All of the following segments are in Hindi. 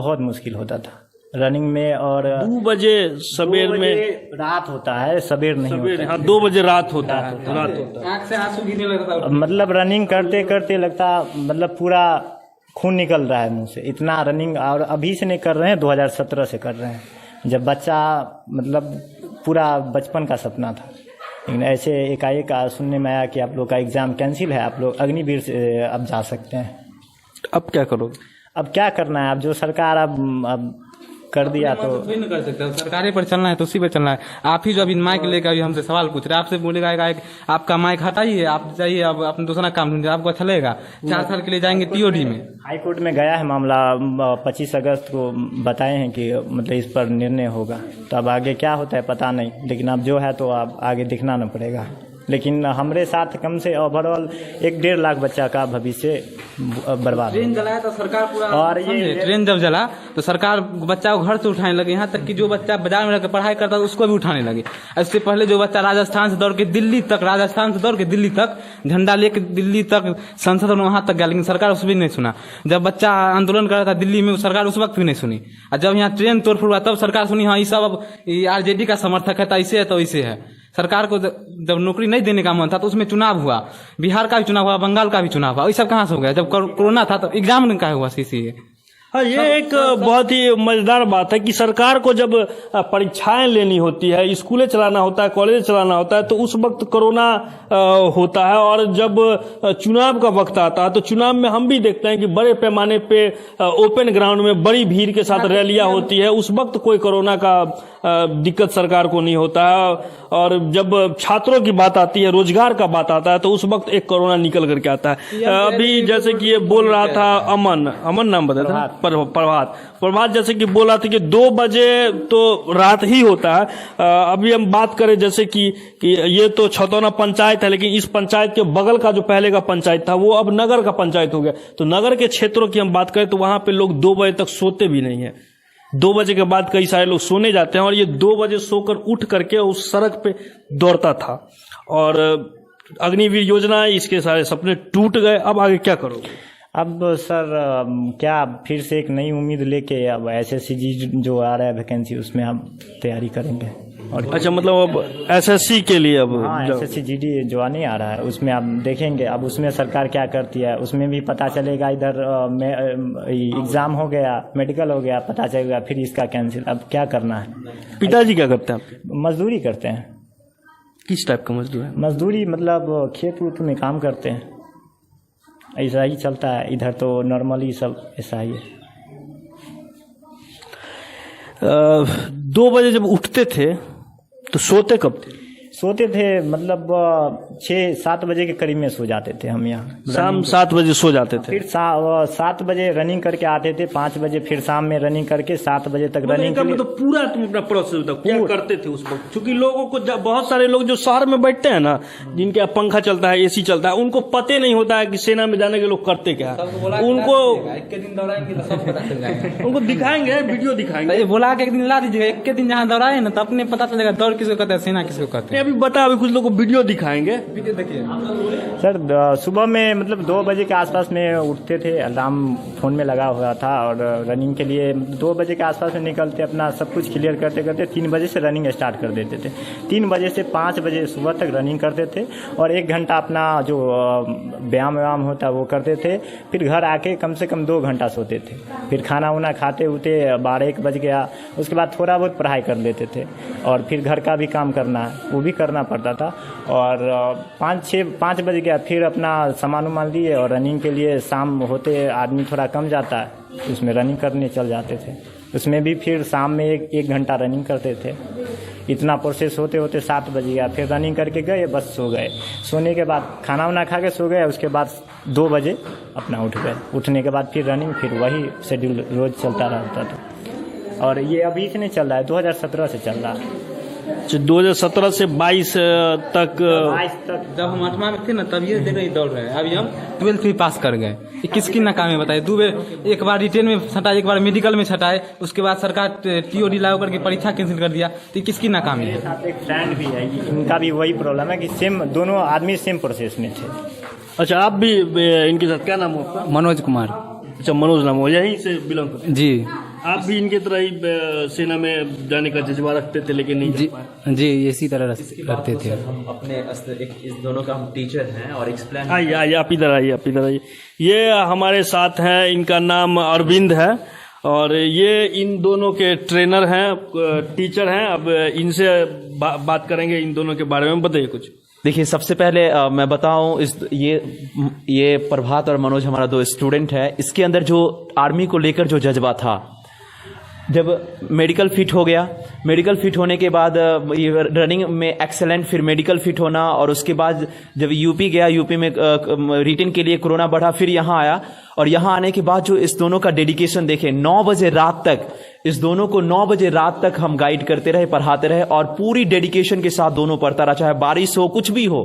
बहुत मुश्किल होता था रनिंग में। और 2 बजे सवेर में रात होता है, सवेर नहीं होता है। हाँ 2 बजे रात होता है, रात होता है। आँख से आंसू गिरने लगता है। मतलब रनिंग करते करते लगता मतलब पूरा खून निकल रहा है मुंह से, इतना रनिंग। और अभी से नहीं कर रहे हैं, 2017 से कर रहे हैं, जब बच्चा मतलब पूरा बचपन का सपना था। लेकिन ऐसे एकाएक सुनने में आया कि आप लोग का एग्ज़ाम कैंसिल है, आप लोग अग्निवीर से अब जा सकते हैं। अब क्या करोगे? अब क्या करना है, अब जो सरकार अब कर दिया तो नहीं कर सकते, सरकारी पर चलना है तो उसी पे चलना है। आप ही जो अभी माइक लेकर अभी हमसे सवाल पूछ रहे हैं, आपसे बोलेगा आपका माइक हटाइए, आप जाइए, अब अपना दूसरा काम ढूंढिए, आपको अच्छा लगेगा। 4 साल के लिए जाएंगे टीओडी में। हाई कोर्ट में गया है मामला, 25 अगस्त को बताए हैं कि मतलब इस पर निर्णय होगा। तो अब आगे क्या होता है पता नहीं, लेकिन अब जो है तो अब आगे दिखना न पड़ेगा। लेकिन हमारे साथ कम से ओवरऑल 1-1.5 लाख बच्चा का भविष्य बर्बाद। ट्रेन जलाया तो सरकार पूरा, और ये ट्रेन जब जला तो सरकार बच्चा को घर से उठाने लगे, यहाँ तक कि जो बच्चा बाजार में रहकर पढ़ाई करता था उसको भी उठाने लगे। इससे पहले जो बच्चा राजस्थान से दौड़ के दिल्ली तक झंडा लेके दिल्ली तक संसद में वहां तक गया, लेकिन सरकार उस भी नहीं सुना। जब बच्चा आंदोलन कर रहा था दिल्ली में, सरकार उस वक्त भी नहीं सुनी। और जब यहाँ ट्रेन तोड़फोड़ हुआ तब सरकार सुनी, हाँ ये सब अब आरजेडी का समर्थक है तो ऐसे है तो ऐसे है। सरकार को जब नौकरी नहीं देने का मन था तो उसमें चुनाव हुआ, बिहार का भी चुनाव हुआ, बंगाल का भी चुनाव हुआ, ये सब कहाँ से हो गया? जब कोरोना था तो एग्जाम नहीं का हुआ सीसी। हाँ, ये एक बहुत ही मजेदार बात है कि सरकार को जब परीक्षाएं लेनी होती है, स्कूलें चलाना होता है, कॉलेज चलाना होता है, तो उस वक्त कोरोना होता है। और जब चुनाव का वक्त आता है तो चुनाव में हम भी देखते हैं कि बड़े पैमाने पे ओपन ग्राउंड में बड़ी भीड़ के साथ रैलियां होती है। उस वक्त कोई कोरोना का दिक्कत सरकार को नहीं होता है। और जब छात्रों की बात आती है, रोजगार का बात आता है, तो उस वक्त एक कोरोना निकल करके आता है। अभी जैसे कि ये बोल रहा था अमन नाम बताया था, प्रभात जैसे कि बोला था कि 2 बजे तो रात ही होता है। अभी हम बात करें जैसे कि ये तो छतौना पंचायत है, लेकिन इस पंचायत के बगल का जो पहले का पंचायत था वो अब नगर का पंचायत हो गया। तो नगर के क्षेत्रों की हम बात करें तो वहां पे लोग 2 बजे तक सोते भी नहीं है। 2 बजे के बाद कई सारे लोग सोने जाते हैं, और ये 2 बजे सोकर उठ करके उस सड़क पे दौड़ता था। और अग्निवीर योजना, इसके सारे सपने टूट गए। अब आगे क्या करोगे? अब सर क्या फिर से एक नई उम्मीद लेके अब SSCG जो आ रहा है वैकेंसी, उसमें हम तैयारी करेंगे। और अच्छा, मतलब अब SSC के लिए अब SSCGD जो नहीं आ रहा है उसमें आप देखेंगे, अब उसमें सरकार क्या करती है उसमें भी पता चलेगा। इधर एग्जाम हो गया, मेडिकल हो गया, पता चलेगा, फिर इसका कैंसिल। अब क्या करना है? पिताजी क्या करते हैं? मजदूरी करते हैं। किस टाइप का मजदूर है? मजदूरी मतलब खेत वूत में काम करते हैं, ऐसा ही चलता है इधर तो नॉर्मली सब ऐसा ही है। 2 बजे जब उठते थे तो सोते कब थे? सोते थे मतलब 6-7 बजे के करीब में सो जाते थे हम यहाँ। शाम 7 बजे सो जाते थे, फिर 7 बजे रनिंग करके आते थे, 5 बजे फिर शाम में रनिंग करके 7 बजे तक रनिंग करके। तो पूरा तुम अपना प्रोसेस होता क्या करते थे उस वक्त? क्योंकि लोगों को बहुत सारे लोग जो शहर में बैठते हैं ना, जिनके पंखा चलता है, AC चलता है, उनको पते नहीं होता है कि सेना में जाने के लोग करते क्या है। उनको दिखाएंगे, वीडियो दिखाएंगे, बोला के एक दिन ला दीजिएगा, एक के दिन जहाँ दौड़ाए ना तो अपने पता चलेगा दौड़ किसको कहते हैं, सेना किसको कहते हैं। अभी बता, अभी कुछ लोग को वीडियो दिखाएंगे। वीडियो देखिए सर। सुबह में मतलब 2 बजे के आसपास में उठते थे, अलार्म फोन में लगा हुआ था, और रनिंग के लिए 2 बजे के आसपास में निकलते, अपना सब कुछ क्लियर करते करते 3 बजे से रनिंग स्टार्ट कर देते थे। 3 बजे से 5 बजे सुबह तक रनिंग करते थे, और 1 घंटा अपना जो व्यायाम होता है वो करते थे। फिर घर आके कम से कम 2 घंटा सोते थे। फिर खाना वाना खाते उते 12-1 बज गया, उसके बाद थोड़ा बहुत पढ़ाई कर लेते थे, और फिर घर का भी काम करना वो भी करना पड़ता था। और 5 बज गया, फिर अपना सामान उमान लिए, और रनिंग के लिए शाम होते आदमी थोड़ा कम जाता है, उसमें रनिंग करने चल जाते थे। उसमें भी फिर शाम में 1 घंटा रनिंग करते थे। इतना प्रोसेस होते होते 7 बज गया, फिर रनिंग करके गए, बस सो गए। सोने के बाद खाना वाना खा के सो गए, उसके बाद 2 बजे अपना उठ गए। उठने के बाद फिर रनिंग, फिर वही शेड्यूल रोज चलता रहता था। और ये अभी से नहीं चल रहा है, 2017 से चल रहा है। 2017 से 22 तक जब हम 8वां में थे ना तब ये जगह ही दौड़ रहे हैं। अभी हम 12th भी पास कर गए। ये किसकी नाकामी बताइए? 2 बार, एक बार रिटेन में छटाए, एक बार मेडिकल में छटाए, उसके बाद सरकार TOD लागू करके परीक्षा कैंसिल कर दिया। तो ये किसकी नाकामी है? एक फ्रेंड भी है, इनका भी वही प्रॉब्लम है कि सेम दोनों आदमी सेम प्रोसेस में थे। अच्छा, आप भी इनके साथ? क्या नाम हो आपका? मनोज कुमार। अच्छा, मनोज नाम हो, यहीं से बिलोंग करते? जी। आप भी इनके तरह ही सेना में जाने का जज्बा रखते थे लेकिन नहीं जा पाए? जी इसी तरह करते थे। हम अपने इस दोनों का हम टीचर हैं और एक्सप्लेन आइए आइए, आप इधर आइए, आप इधर आइए। ये हमारे साथ हैं, इनका नाम अरविंद है और ये इन दोनों के ट्रेनर हैं, टीचर हैं। अब इनसे बात करेंगे इन दोनों के बारे में। बताइए कुछ। देखिए, सबसे पहले मैं बताऊं, ये प्रभात और मनोज हमारा दो स्टूडेंट है। इसके अंदर जो आर्मी को लेकर जो जज्बा था, जब मेडिकल फिट हो गया, मेडिकल फिट होने के बाद ये रनिंग में एक्सेलेंट, फिर मेडिकल फिट होना, और उसके बाद जब यूपी गया, यूपी में रिटन के लिए कोरोना बढ़ा, फिर यहाँ आया। और यहाँ आने के बाद जो इस दोनों का डेडिकेशन देखे, 9 बजे रात तक, इस दोनों को 9 बजे रात तक हम गाइड करते रहे, पढ़ाते रहे, और पूरी डेडिकेशन के साथ दोनों पढ़ता रहा। चाहे बारिश हो, कुछ भी हो,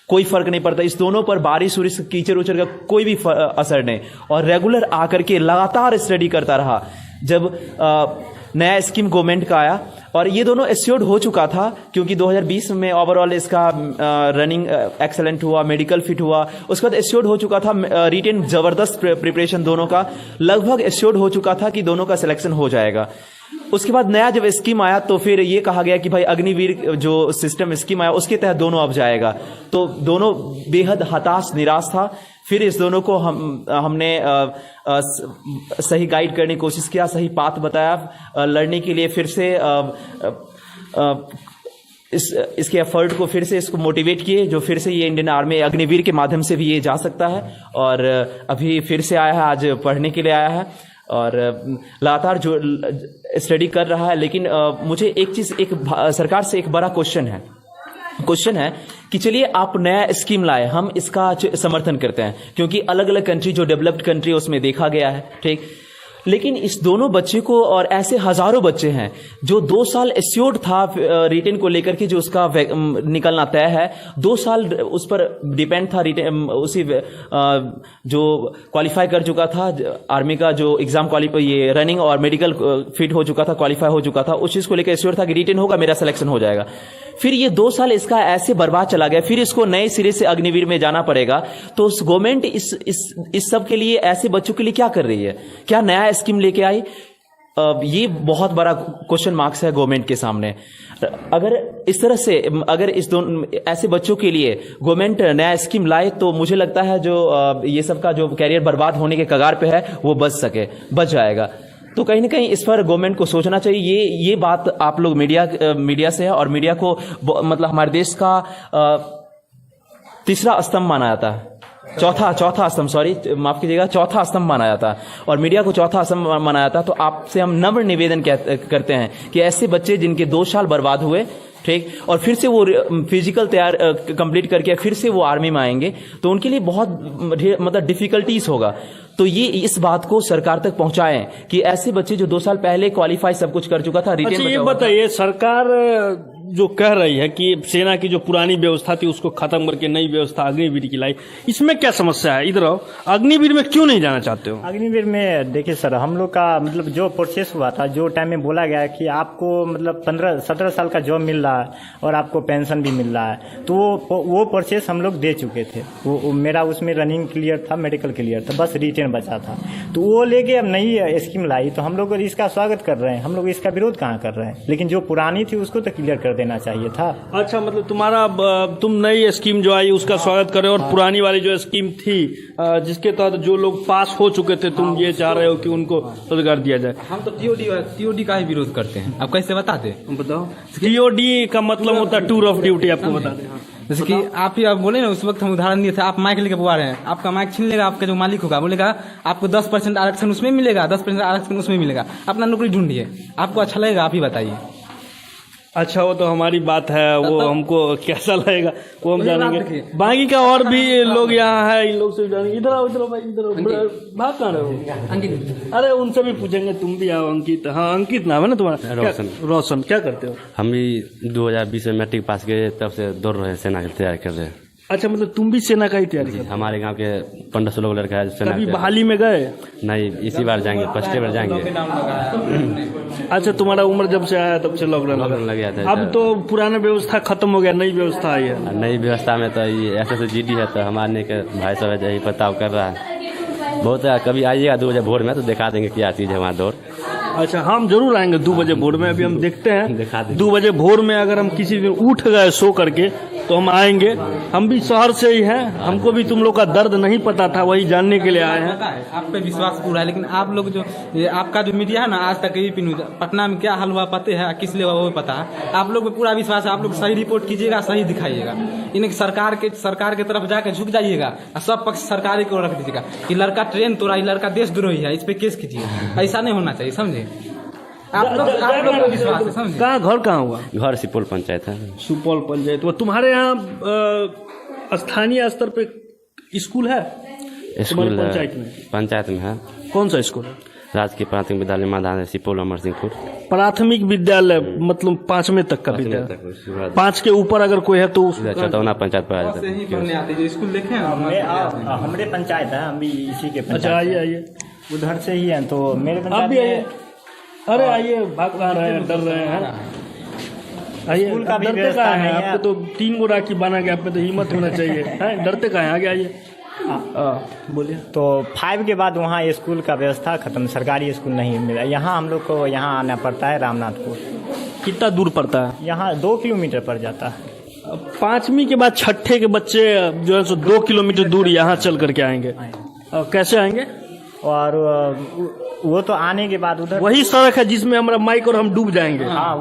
कोई फर्क नहीं पड़ता। इस दोनों पर बारिश उरिश, कीचड़ उचड़ का कोई भी असर नहीं, और रेगुलर आकर के लगातार स्टडी करता रहा। जब नया स्कीम गवर्नमेंट का आया, और ये दोनों एश्योर्ड हो चुका था, क्योंकि 2020 में ओवरऑल इसका रनिंग एक्सेलेंट हुआ, मेडिकल फिट हुआ, उसके बाद एश्योर्ड हो चुका था। रिटेन जबरदस्त प्रिपरेशन दोनों का लगभग एश्योर्ड हो चुका था कि दोनों का सिलेक्शन हो जाएगा। उसके बाद नया जब स्कीम आया तो फिर ये कहा गया कि भाई अग्निवीर जो सिस्टम स्कीम आया उसके तहत दोनों अब जाएगा। तो दोनों बेहद हताश, निराश था। फिर इस दोनों को हमने सही गाइड करने की कोशिश किया, सही पाथ बताया लड़ने के लिए। फिर से इसके एफर्ट को फिर से इसको मोटिवेट किए, जो फिर से ये इंडियन आर्मी अग्निवीर के माध्यम से भी ये जा सकता है। और अभी फिर से आया है, आज पढ़ने के लिए आया है और लगातार जो स्टडी कर रहा है। लेकिन मुझे एक चीज, सरकार से एक बड़ा क्वेश्चन है कि चलिए आप नया स्कीम लाए, हम इसका समर्थन करते हैं, क्योंकि अलग अलग कंट्री, जो डेवलप्ड कंट्री, उसमें देखा गया है, ठीक। लेकिन इस दोनों बच्चे को, और ऐसे हजारों बच्चे हैं जो 2 साल एश्योर्ड था रिटेन को लेकर के, जो उसका निकलना तय है, 2 साल उस पर डिपेंड था, उसी जो क्वालिफाई कर चुका था आर्मी का जो एग्जाम क्वालिफाई, ये रनिंग और मेडिकल फिट हो चुका था, क्वालिफाई हो चुका था, उस चीज को लेकर एश्योर्ड था कि रिटेन होगा, मेरा सिलेक्शन हो जाएगा। फिर ये 2 साल इसका ऐसे बर्बाद चला गया, फिर इसको नए सिरे से अग्निवीर में जाना पड़ेगा। तो गवर्नमेंट इस सब के लिए, ऐसे बच्चों के लिए क्या कर रही है? क्या नया स्कीम लेके आई? ये बहुत बड़ा क्वेश्चन मार्क्स है गवर्नमेंट के सामने। अगर इस तरह से, अगर इस दोनों ऐसे बच्चों के लिए गवर्नमेंट नया स्कीम लाए, तो मुझे लगता है जो ये सब का जो कैरियर बर्बाद होने के कगार पे है, वो बच जाएगा। तो कहीं ना कहीं इस पर गवर्नमेंट को सोचना चाहिए। ये बात आप लोग मीडिया से है, और मीडिया को मतलब हमारे देश का तीसरा स्तंभ माना जाता है, चौथा स्तंभ, सॉरी माफ कीजिएगा, चौथा स्तंभ माना जाता है, और मीडिया को चौथा स्तंभ माना जाता है। तो आपसे हम नम्र निवेदन करते हैं कि ऐसे बच्चे जिनके 2 साल बर्बाद हुए, ठीक, और फिर से वो फिजिकल तैयार कंप्लीट करके फिर से वो आर्मी में आएंगे, तो उनके लिए बहुत मतलब डिफिकल्टीज होगा। तो ये इस बात को सरकार तक पहुंचाएं कि ऐसे बच्चे जो 2 साल पहले क्वालिफाई सब कुछ कर चुका था, रिटेन। अच्छा, ये बताइए, सरकार जो कह रही है कि सेना की जो पुरानी व्यवस्था थी उसको खत्म करके नई व्यवस्था अग्निवीर की लाई, इसमें क्या समस्या है? इधर आओ, अग्निवीर में क्यों नहीं जाना चाहते हो? अग्निवीर में देखिए सर, हम लोग का मतलब जो प्रोसेस हुआ था, जो टाइम में बोला गया कि आपको मतलब 15-17 साल का जॉब मिल रहा है और आपको पेंशन भी मिल रहा है, तो वो प्रोसेस हम लोग दे चुके थे। वो मेरा उसमें रनिंग क्लियर था, मेडिकल क्लियर था, बस रिटेन बचा था। तो वो लेके अब नई स्कीम लाई, तो हम लोग इसका स्वागत कर रहे हैं, हम लोग इसका विरोध कहाँ कर रहे हैं। लेकिन जो पुरानी थी उसको तो क्लियर कर देना चाहिए था। अच्छा, मतलब तुम नई स्कीम जो आई उसका स्वागत कर रहे हो, और पुरानी वाली जो स्कीम थी जिसके तहत जो लोग पास हो चुके थे, तुम ये चाह रहे हो कि उनको रोजगार दिया जाए। हम तो टीओडी का ही विरोध करते हैं। आप कैसे बताते? बताओ। टीओडी का मतलब होता है टूर ऑफ ड्यूटी, आपको बता दें। जैसे कि आप बोले ना, उस वक्त हम उदाहरण दिए थे, आप माइक लेके बुआ रहे हैं, आपका माइक छीन लेगा आपका जो मालिक होगा, बोलेगा आपको 10% आरक्षण उसमें मिलेगा, 10% आरक्षण उसमें मिलेगा, अपना नौकरी ढूंढिए। आपको अच्छा लगेगा? आप ही बताइए। अच्छा, वो तो हमारी बात है, वो हमको कैसा लगेगा वो हम जानेंगे। बाकी का और भी लोग यहाँ है, इन लोग से जानेंगे। इधर आओ भाई, इधर भाग कहाँ रहे हो? अंकित। अरे उनसे भी पूछेंगे, तुम भी आओ। अंकित, हाँ अंकित नाम है ना तुम्हारा? रोशन। क्या करते हो? हम भी 2020 में मैट्रिक पास किए, तब से दौड़ रहे हैं, सेना की तैयारी कर रहे हैं। अच्छा, मतलब तुम भी सेना का ही तैयारी करते हो? हमारे गांव के 1500 लड़का है सेना। कभी बहाली में गए? नहीं, इसी बार जाएंगे, फर्स्ट बार जाएंगे। अच्छा, तुम्हारा उम्र जब से आया तब से लॉकडाउन लग गया था। अब तो पुराना व्यवस्था खत्म हो गया, नई व्यवस्था आई है। नई व्यवस्था में तो ये SSGD है, तो हमारे भाई सब यही बर्ताव कर रहा है। बहुत कभी आइएगा 2 बजे भोर में, तो दिखा देंगे क्या चीज़ है वहाँ दौड़। अच्छा, हम जरूर आएंगे 2 बजे भोर में। अभी हम देखते दिखा हैं दीजिए। 2 बजे भोर में अगर हम किसी दिन उठ गए सो करके तो हम आएंगे। हम भी शहर से ही हैं, हमको भी तुम लोग का दर्द नहीं पता था, वही जानने के लिए आए हैं। पता है, आप पे विश्वास पूरा है, लेकिन आप लोग जो ये आपका जो मीडिया है ना, आज तक एबीपी न्यूज, पटना में क्या हाल हुआ पता है, किस लिए हुआ वो पता है। आप लोग पे पूरा विश्वास है, आप लोग सही रिपोर्ट कीजिएगा, सही दिखाइएगा। इन्हें सरकार के तरफ जाकर झुक जाइएगा और सब पक्ष सरकार की ओर रख दीजिएगा। ये लड़का ट्रेन तोड़ा, ये लड़का देशद्रोही है, इस पे केस कीजिए। ऐसा नहीं होना चाहिए, समझे। आप लोग को विश्वास है, समझे। कहाँ घर कहाँ हुआ? घर सुपौल पंचायत है। सुपौल पंचायत। वो तुम्हारे यहाँ स्थानीय स्तर पे स्कूल है? स्कूल तुम्हारी पंचायत में? पंचायत में है। कौन सा स्कूल है? राजकीय प्राथमिक विद्यालय माधान है, सुपौल अमर सिंहपुर। प्राथमिक विद्यालय मतलब 5वीं तक का विद्यालय। 5 के ऊपर अगर कोई है तो चतौना पंचायत पर आ जाता से ही है। पढ़ने आते हैं, जो स्कूल देखे हैं हमारे पंचायत है, हम भी इसी के अच्छा, पंचायत आइए आइए, उधर से ही हैं। तो मेरे आप पंचायत भी आइए। में अरे आइए, भाग कहाँ रहे हैं, डर रहे हैं? आइए, स्कूल का भी डरते व्यवस्था कहाँ हैं? नहीं है। आपको तो 3 गो राखी बांधा गया, आप में तो हिम्मत होना चाहिए। हैं, डरते कहाँ हैं? आगे आइए, बोलिए। तो 5 के बाद वहाँ स्कूल का व्यवस्था खत्म, सरकारी स्कूल नहीं मिला। यहाँ हम लोग को यहाँ आना पड़ता है रामनाथपुर। कितना दूर पड़ता है? यहाँ 2 किलोमीटर पड़ जाता है। 5वीं के बाद 6ठे के बच्चे जो है सो 2 किलोमीटर दूर यहाँ चल करके आएंगे। कैसे आएंगे? और वो तो आने के बाद उधर वही सड़क है जिसमें हमारा माइक और हम डूब जाएंगे। हाँ